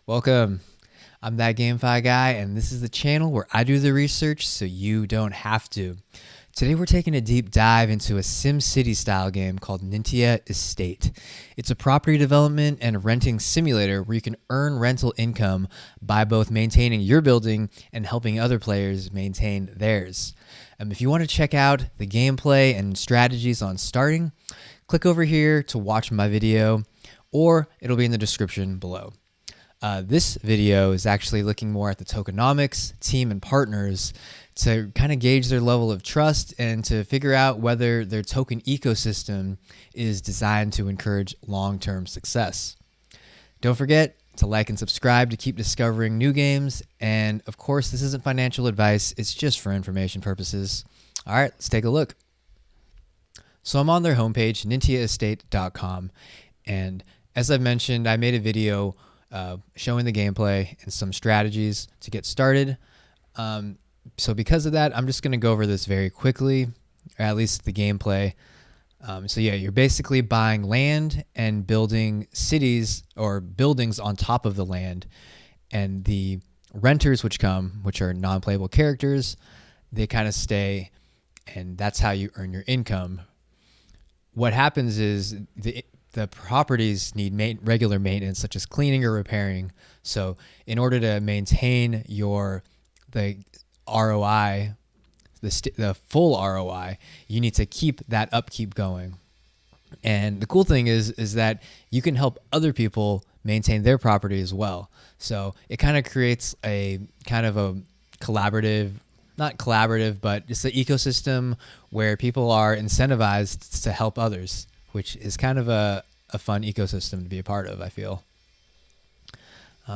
Welcome. I'm that GameFi guy, and this is the channel where I do the research so you don't have to. Today we're taking a deep dive into a SimCity style game called Nintia Estate. It's a property development and renting simulator where you can earn rental income by both maintaining your building and helping other players maintain theirs. If you want to check out the gameplay and strategies on starting, click over here to watch my video, or it'll be in the description below. This video is actually looking more at the tokenomics, team, and partners to kind of gauge their level of trust and to figure out whether their token ecosystem is designed to encourage long-term success. Don't forget to like and subscribe to keep discovering new games. And of course, this isn't financial advice. It's just for information purposes. All right, let's take a look. So I'm on their homepage, nintiaestate.com. And as I've mentioned, I made a video showing the gameplay and some strategies to get started. So because of that, I'm just going to go over this very quickly, or at least the gameplay. So yeah, you're basically buying land and building cities or buildings on top of the land. And the renters which are non-playable characters, they kind of stay, and that's how you earn your income. What happens is the properties need regular maintenance, such as cleaning or repairing. So in order to maintain the ROI, the full ROI, you need to keep that upkeep going. And the cool thing is that you can help other people maintain their property as well. So it kind of creates a kind of a collaborative, not collaborative, but just an ecosystem where people are incentivized to help others, which is kind of a fun ecosystem to be a part of, I feel.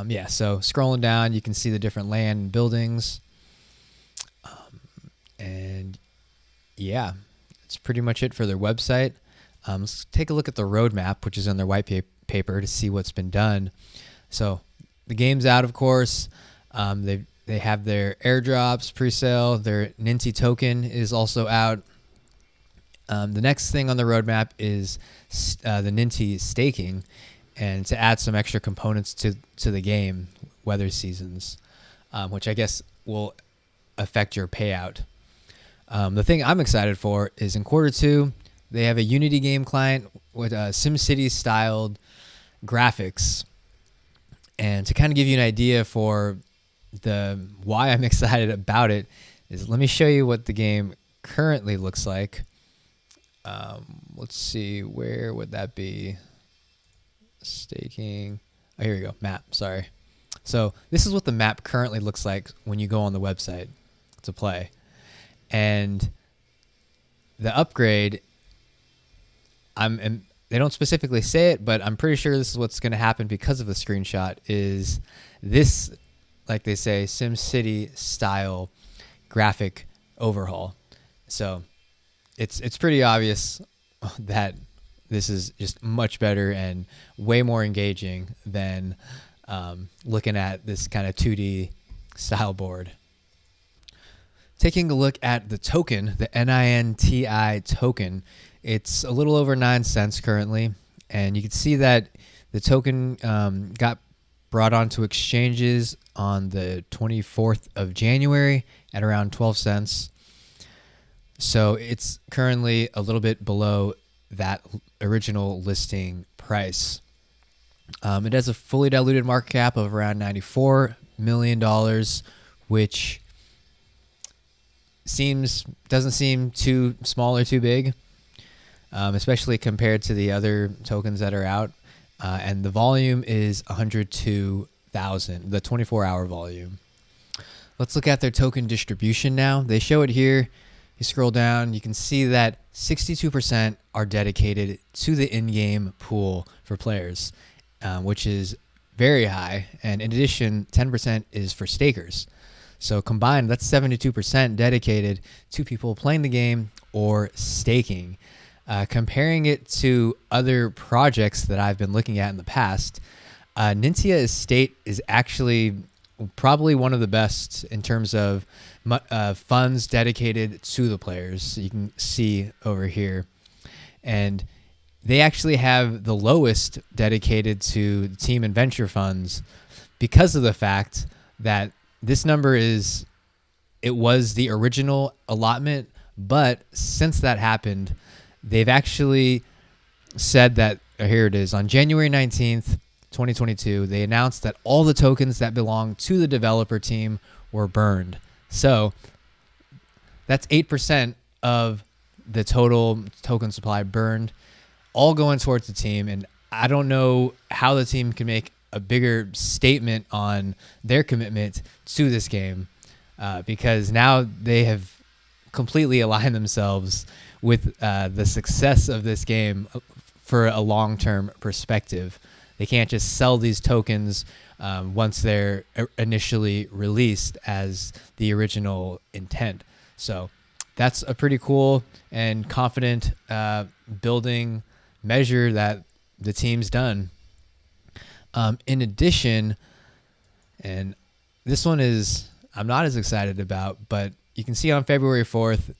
Yeah, so scrolling down, you can see the different land and buildings. And yeah, that's pretty much it for their website. Let's take a look at the roadmap, which is on their white paper, to see what's been done. So the game's out, of course. They have their airdrops pre-sale. Their Ninti token is also out. The next thing on the roadmap is the Ninti staking, and to add some extra components to the game, weather seasons, which I guess will affect your payout. The thing I'm excited for is in Q2, they have a Unity game client with SimCity styled graphics. And to kind of give you an idea for why I'm excited about it is, let me show you what the game currently looks like. Let's see, where would that be? Staking. Oh, here we go. Map. Sorry. So this is what the map currently looks like when you go on the website to play. And the upgrade, they don't specifically say it, but I'm pretty sure this is what's going to happen because of the screenshot, is this, like they say, SimCity style graphic overhaul. So it's pretty obvious that this is just much better and way more engaging than looking at this kind of 2D style board. Taking a look at the token, the Ninti token, it's a little over 9 cents currently, and you can see that the token got brought onto exchanges on the 24th of January at around 12 cents. So it's currently a little bit below that original listing price. It has a fully diluted market cap of around $94 million, which doesn't seem too small or too big, especially compared to the other tokens that are out. And the volume is 102,000, the 24-hour volume. Let's look at their token distribution now. They show it here. You scroll down, you can see that 62% are dedicated to the in-game pool for players, which is very high. And in addition, 10% is for stakers. So combined, that's 72% dedicated to people playing the game or staking. Comparing it to other projects that I've been looking at in the past, Nintia Estate is actually probably one of the best in terms of funds dedicated to the players. You can see over here. And they actually have the lowest dedicated to team and venture funds because of the fact that this number it was the original allotment, but since that happened, they've actually said that, here it is, on January 19th, 2022, they announced that all the tokens that belong to the developer team were burned. So that's 8% of the total token supply burned, all going towards the team. And I don't know how the team can make a bigger statement on their commitment to this game, because now they have completely aligned themselves with the success of this game for a long-term perspective. They can't just sell these tokens once they're initially released as the original intent. So that's a pretty cool and confident building measure that the team's done. In addition, and this one I'm not as excited about, but you can see on February 4th,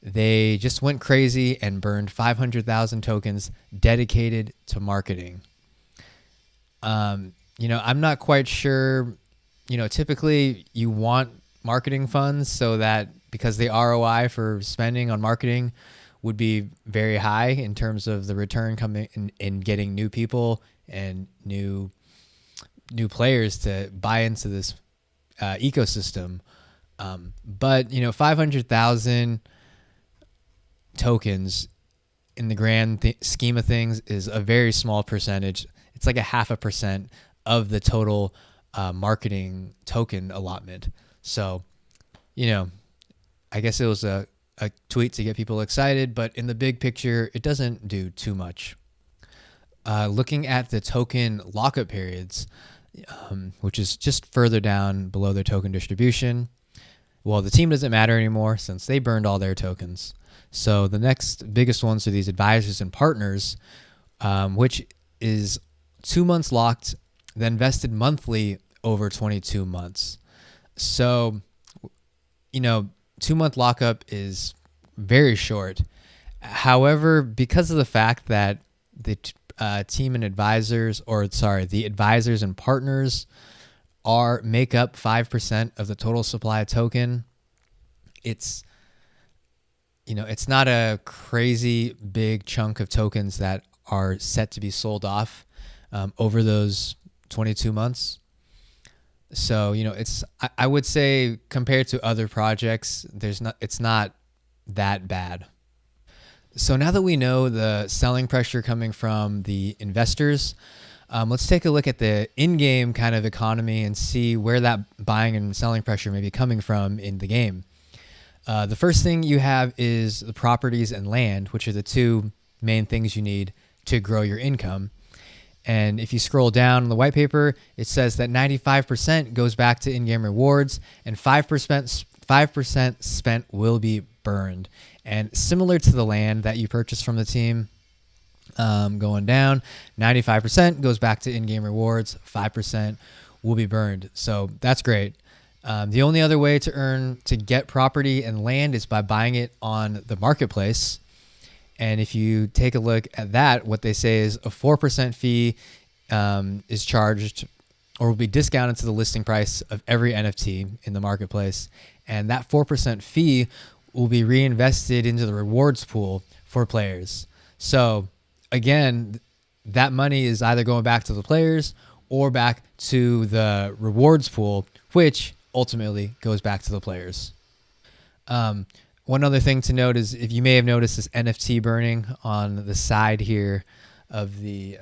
they just went crazy and burned 500,000 tokens dedicated to marketing. I'm not quite sure, typically you want marketing funds so that, because the ROI for spending on marketing would be very high in terms of the return coming in getting new people and new players to buy into this ecosystem. But 500,000 tokens in the grand scheme of things is a very small percentage. It's like 0.5% of the total marketing token allotment. So, I guess it was a tweet to get people excited, but in the big picture, it doesn't do too much. Looking at the token lockup periods, which is just further down below their token distribution, well, the team doesn't matter anymore since they burned all their tokens. So the next biggest ones are these advisors and partners, which is 2 months locked, then vested monthly over 22 months. So, 2-month lockup is very short. However, because of the fact that the team and advisors, the advisors and partners make up 5% of the total supply of token, it's not a crazy big chunk of tokens that are set to be sold off over those 22 months. So, I would say compared to other projects, it's not that bad. So now that we know the selling pressure coming from the investors, let's take a look at the in-game kind of economy and see where that buying and selling pressure may be coming from in the game. The first thing you have is the properties and land, which are the two main things you need to grow your income. And if you scroll down in the white paper, it says that 95% goes back to in-game rewards and 5% spent will be burned. And similar to the land that you purchased from the team, going down, 95% goes back to in-game rewards, 5% will be burned. So that's great. The only other way to get property and land is by buying it on the marketplace. And if you take a look at that, what they say is a 4% fee is charged or will be discounted to the listing price of every NFT in the marketplace. And that 4% fee will be reinvested into the rewards pool for players. So again, that money is either going back to the players or back to the rewards pool, which ultimately goes back to the players. One other thing to note is, if you may have noticed this NFT burning on the side here of the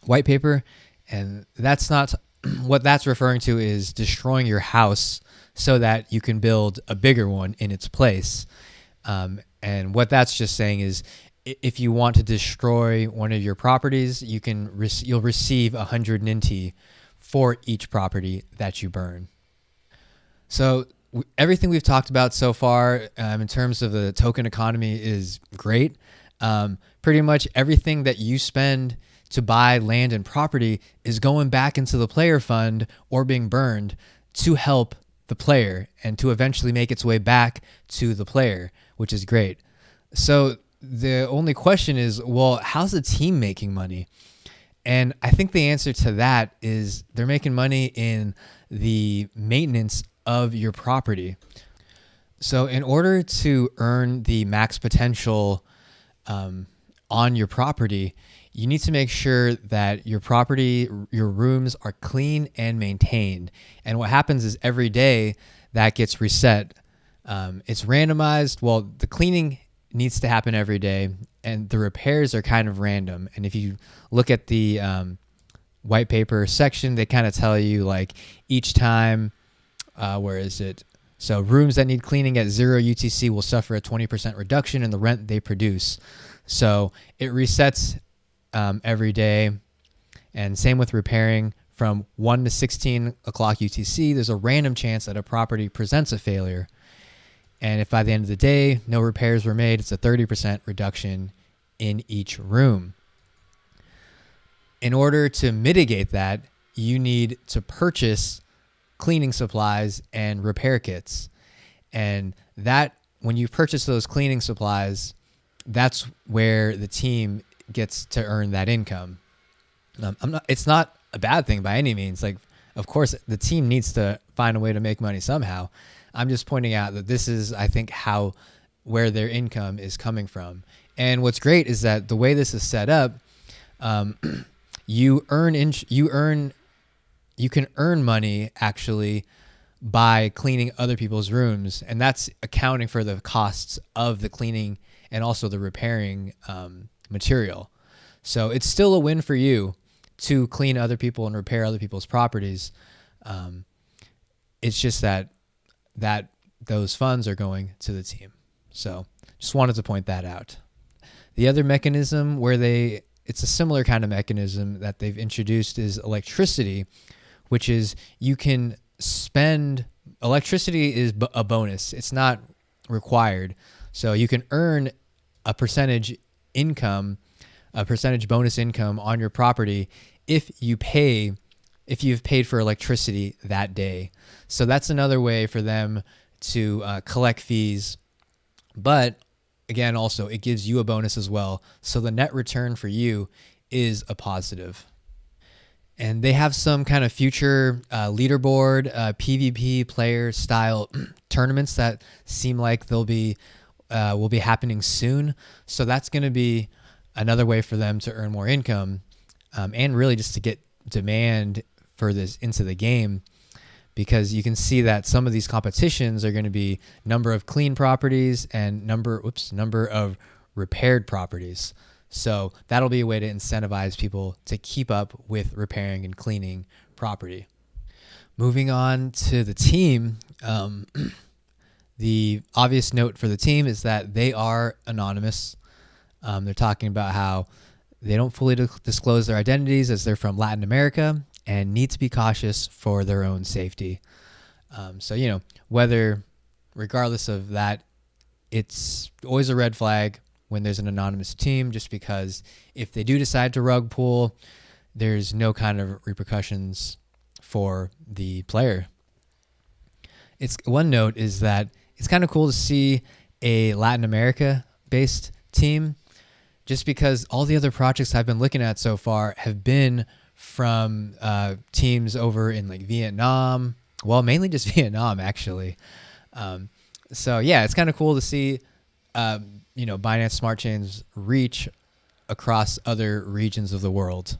white paper, and that's not what that's referring to is destroying your house so that you can build a bigger one in its place. And what that's just saying is, if you want to destroy one of your properties, you'll receive 100 Ninti for each property that you burn. So everything we've talked about so far in terms of the token economy is great. Pretty much everything that you spend to buy land and property is going back into the player fund or being burned to help the player and to eventually make its way back to the player, which is great. So the only question is, well, how's the team making money? And I think the answer to that is they're making money in the maintenance of your property. So in order to earn the max potential on your property, you need to make sure that your property, your rooms are clean and maintained. And what happens is every day that gets reset. It's randomized. Well, the cleaning needs to happen every day, and the repairs are kind of random. And if you look at the white paper section, they kind of tell you like each time, where is it? So rooms that need cleaning at 0 UTC will suffer a 20% reduction in the rent they produce. So it resets every day. And same with repairing from 1 to 16 o'clock UTC. There's a random chance that a property presents a failure. And if by the end of the day, no repairs were made, it's a 30% reduction in each room. In order to mitigate that, you need to purchase cleaning supplies and repair kits. And that, when you purchase those cleaning supplies, that's where the team gets to earn that income. It's not a bad thing by any means. Like, of course, the team needs to find a way to make money somehow. I'm just pointing out that this is, I think, where their income is coming from. And what's great is that the way this is set up, you can earn money actually by cleaning other people's rooms, and that's accounting for the costs of the cleaning and also the repairing material. So it's still a win for you to clean other people and repair other people's properties. It's just that those funds are going to the team. So just wanted to point that out. The other mechanism it's a similar kind of mechanism that they've introduced is electricity, which is you can spend, electricity is a bonus. It's not required. So you can earn a percentage bonus income on your property if you've paid for electricity that day. So that's another way for them to collect fees. But again, also, it gives you a bonus as well. So the net return for you is a positive. And they have some kind of future leaderboard, PvP player style tournaments that seem like will be happening soon. So that's going to be another way for them to earn more income, and really just to get demand for this into the game, because you can see that some of these competitions are going to be number of clean properties and number of repaired properties. So that'll be a way to incentivize people to keep up with repairing and cleaning property. Moving on to the team, the obvious note for the team is that they are anonymous. They're talking about how they don't fully disclose their identities as they're from Latin America and need to be cautious for their own safety. So, regardless of that, it's always a red flag when there's an anonymous team, just because if they do decide to rug pull, there's no kind of repercussions for the player. One note is that it's kind of cool to see a Latin America based team, just because all the other projects I've been looking at so far have been from teams over in like Vietnam. Well, mainly just Vietnam, actually. So yeah, it's kind of cool to see, Binance Smart Chain's reach across other regions of the world.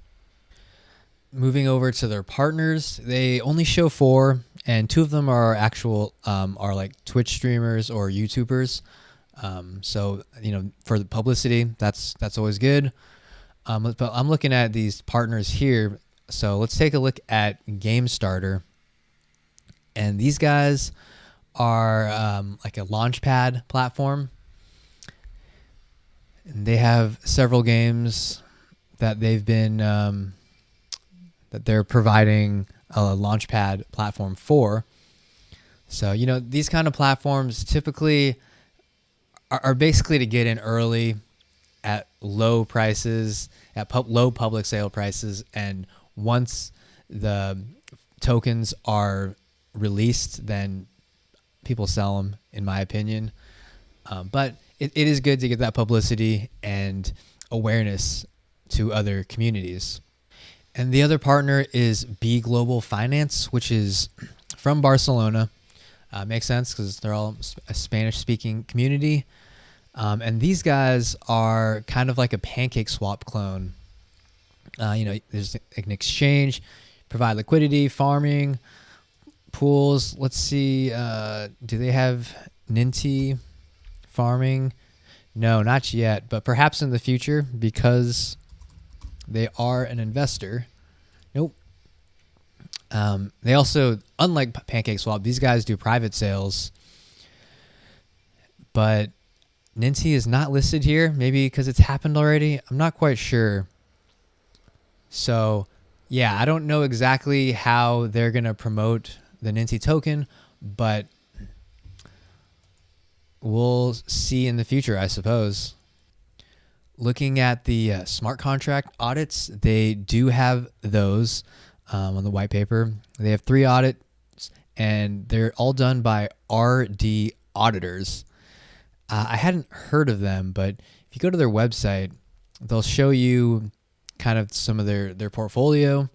Moving over to their partners, they only show 4, and 2 of them are are like Twitch streamers or YouTubers. So for the publicity, that's always good. But I'm looking at these partners here. So let's take a look at GameStarter. And these guys are like a launchpad platform. And they have several games that they've been that they're providing a launchpad platform for. So these kind of platforms typically are basically to get in early at low prices, at low public sale prices, and once the tokens are released, then people sell them, in my opinion. But it is good to get that publicity and awareness to other communities. And the other partner is B Global Finance, which is from Barcelona. Makes sense because they're all a Spanish-speaking community. And these guys are kind of like a Pancake Swap clone. There's an exchange, provide liquidity, farming, pools. Let's see. Do they have Ninti farming? No, not yet, but perhaps in the future because they are an investor. Nope. They also, unlike PancakeSwap, these guys do private sales, but Ninti is not listed here. Maybe because it's happened already. I'm not quite sure. So, yeah, I don't know exactly how they're going to promote the Ninti token, but we'll see in the future, I suppose. Looking at the smart contract audits, they do have those on the white paper. They have 3 audits, and they're all done by RD auditors. I hadn't heard of them, but if you go to their website, they'll show you kind of some of their portfolio.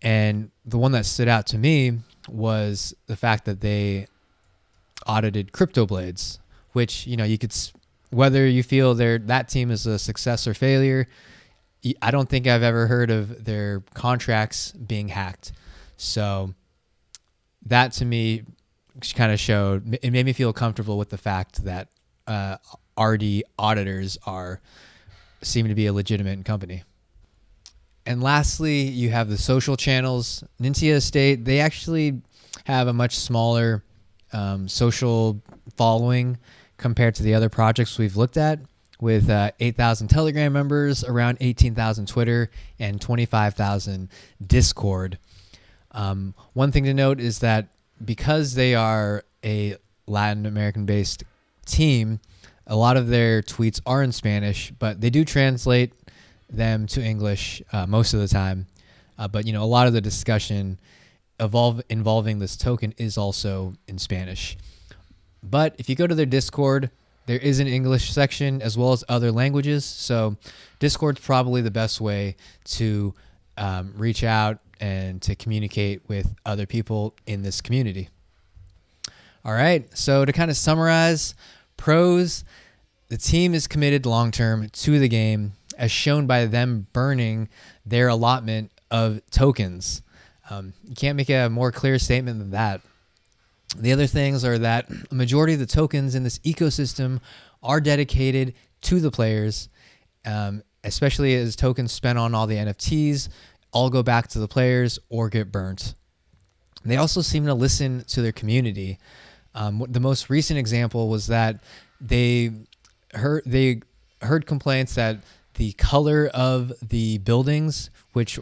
And the one that stood out to me was the fact that they audited CryptoBlades, which, you could, whether you feel that team is a success or failure, I don't think I've ever heard of their contracts being hacked. So that to me kind of showed, it made me feel comfortable with the fact that RD auditors seem to be a legitimate company. And lastly, you have the social channels. Nintia Estate, they actually have a much smaller social following compared to the other projects we've looked at, with 8,000 Telegram members, around 18,000 Twitter, and 25,000 Discord. One thing to note is that because they are a Latin American-based team, a lot of their tweets are in Spanish, but they do translate them to English most of the time. But a lot of the discussion involving this token is also in Spanish. But if you go to their Discord, there is an English section as well as other languages. So Discord's probably the best way to reach out and to communicate with other people in this community. All right, so to kind of summarize, pros, the team is committed long-term to the game, as shown by them burning their allotment of tokens. You can't make a more clear statement than that. The other things are that a majority of the tokens in this ecosystem are dedicated to the players, especially as tokens spent on all the NFTs all go back to the players or get burnt. They also seem to listen to their community. The most recent example was that they heard complaints that the color of the buildings, which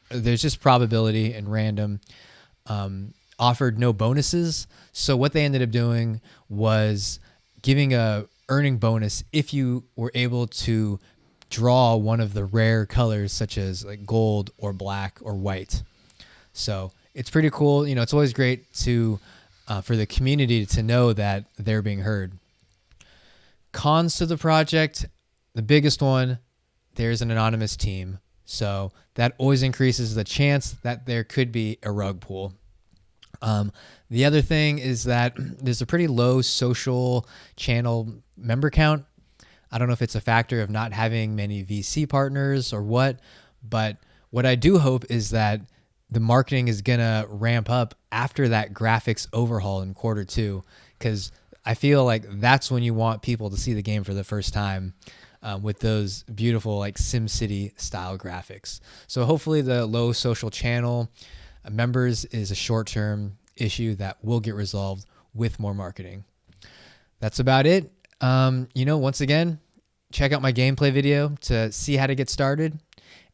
there's just probability and random, offered no bonuses. So what they ended up doing was giving a earning bonus if you were able to draw one of the rare colors, such as like gold or black or white. So it's pretty cool. It's always great to for the community to know that they're being heard. Cons to the project, the biggest one, there's an anonymous team. So that always increases the chance that there could be a rug pull. The other thing is that there's a pretty low social channel member count. I don't know if it's a factor of not having many VC partners or what, but what I do hope is that the marketing is going to ramp up after that graphics overhaul in Q2, because I feel like that's when you want people to see the game for the first time, with those beautiful like SimCity style graphics. So hopefully the low social channel members is a short-term issue that will get resolved with more marketing. That's about it. Once again, check out my gameplay video to see how to get started,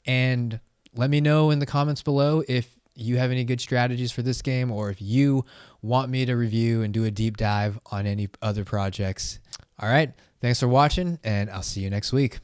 and let me know in the comments below if you have any good strategies for this game, or if you want me to review and do a deep dive on any other projects. All right. Thanks for watching, and I'll see you next week.